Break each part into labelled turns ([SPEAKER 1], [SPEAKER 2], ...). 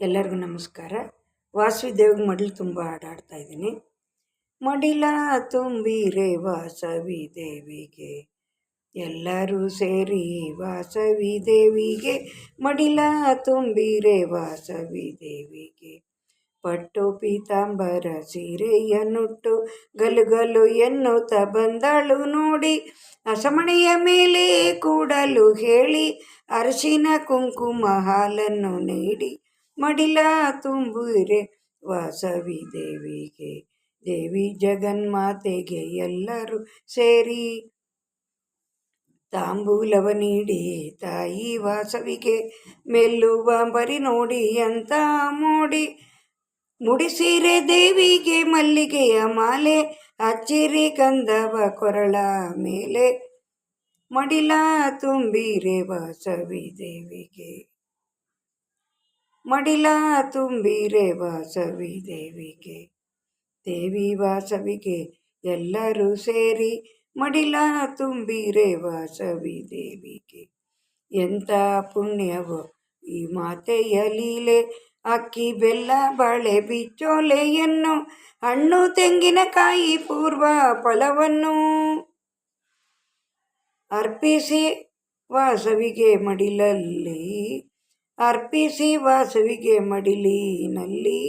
[SPEAKER 1] ಎಲ್ಲರಿಗೂ ನಮಸ್ಕಾರ. ವಾಸವಿ ಮಡಿಲು ತುಂಬ ಹಾಡಾಡ್ತಾ ಇದ್ದೀನಿ. ಮಡಿಲ ತುಂಬಿರೆ ವಾಸವಿ ದೇವಿಗೆ, ಎಲ್ಲರೂ ಸೇರಿ ವಾಸವಿ ದೇವಿಗೆ. ಮಡಿಲ ತುಂಬಿರೆ ವಾಸವಿ ದೇವಿಗೆ, ಪಟ್ಟು ಪೀತಾಂಬರ ಸೀರೆಯನ್ನುಟ್ಟು ಗಲುಗಲು ಎನ್ನುತ್ತ ಬಂದಳು ನೋಡಿ. ಹಸಮಣೆಯ ಮೇಲೆ ಕೂಡಲು ಹೇಳಿ, ಅರಸಿನ ಕುಂಕುಮ ಹಾಲನ್ನು ನೀಡಿ. ಮಡಿಲ ತುಂಬಿರೆ ವಾಸವಿ ದೇವಿಗೆ, ದೇವಿ ಜಗನ್ಮಾತೆಗೆ ಎಲ್ಲರೂ ಸೇರಿ ತಾಂಬೂಲವ ನೀಡಿ. ತಾಯಿ ವಾಸವಿಗೆ ಮೆಲ್ಲುವ ಬರಿ ನೋಡಿ ಅಂತ ಮೋಡಿ. ಮುಡಿಸಿರೆ ದೇವಿಗೆ ಮಲ್ಲಿಗೆಯ ಮಾಲೆ, ಹಚ್ಚಿರಿ ಗಂಧವ ಕೊರಳ ಮೇಲೆ. ಮಡಿಲ ತುಂಬಿರೆ ವಾಸವಿ ದೇವಿಗೆ, ಮಡಿಲ ತುಂಬಿರೆ ವಾಸವಿ ದೇವಿಗೆ, ದೇವಿ ವಾಸವಿಗೆ ಎಲ್ಲರೂ ಸೇರಿ ಮಡಿಲ ತುಂಬಿರೆ ವಾಸವಿ ದೇವಿಗೆ. ಎಂಥ ಪುಣ್ಯವೋ ಈ ಮಾತೆಯ ಲೀಲೆ, ಅಕ್ಕಿ ಬೆಲ್ಲ ಬಾಳೆ ಬಿಚ್ಚೋಲೆಯನ್ನು, ಹಣ್ಣು ತೆಂಗಿನಕಾಯಿ ಪೂರ್ವ ಫಲವನ್ನು ಅರ್ಪಿಸಿ ವಾಸವಿಗೆ ಮಡಿಲಲ್ಲಿ, ಅರ್ಪಿಸಿ ವಾಸವಿಗೆ ಮಡಿಲಿನಲ್ಲಿ.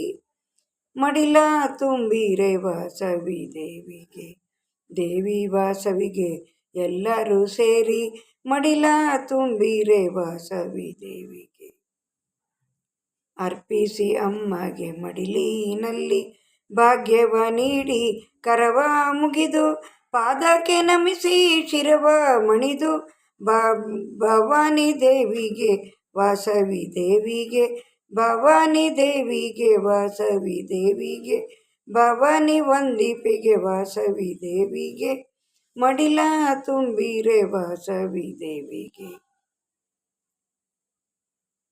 [SPEAKER 1] ಮಡಿಲ ತುಂಬಿರೆ ವಾಸವಿ ದೇವಿಗೆ, ದೇವಿ ವಾಸವಿಗೆ ಎಲ್ಲರೂ ಸೇರಿ ಮಡಿಲ ತುಂಬಿರೆ ವಾಸವಿ ದೇವಿಗೆ. ಅರ್ಪಿಸಿ ಅಮ್ಮಗೆ ಮಡಿಲಿನಲ್ಲಿ, ಭಾಗ್ಯವ ನೀಡಿ ಕರವ ಮುಗಿದು, ಪಾದಕ್ಕೆ ನಮಿಸಿ ಶಿರವ ಮಣಿದು. ಭವಾನಿ ದೇವಿಗೆ ವಾಸವಿ ದೇವಿಗೆ, ಭವಾನಿ ದೇವಿಗೆ ವಾಸವಿ ದೇವಿಗೆ, ಭವಾನಿ ವಂದಿಪೆಗೆ ವಾಸವಿ ದೇವಿಗೆ. ಮಡಿಲ ತುಂಬಿರೆ ವಾಸವಿ ದೇವಿಗೆ,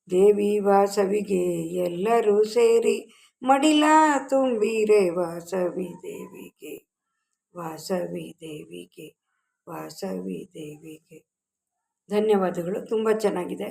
[SPEAKER 1] ದೇವಿ ವಾಸವಿಗೆ ಎಲ್ಲರೂ ಸೇರಿ ಮಡಿಲ ತುಂಬಿರೆ ವಾಸವಿ ದೇವಿಗೆ, ವಾಸವಿ ದೇವಿಗೆ, ವಾಸವಿ ದೇವಿಗೆ. ಧನ್ಯವಾದಗಳು. ತುಂಬ ಚೆನ್ನಾಗಿದೆ.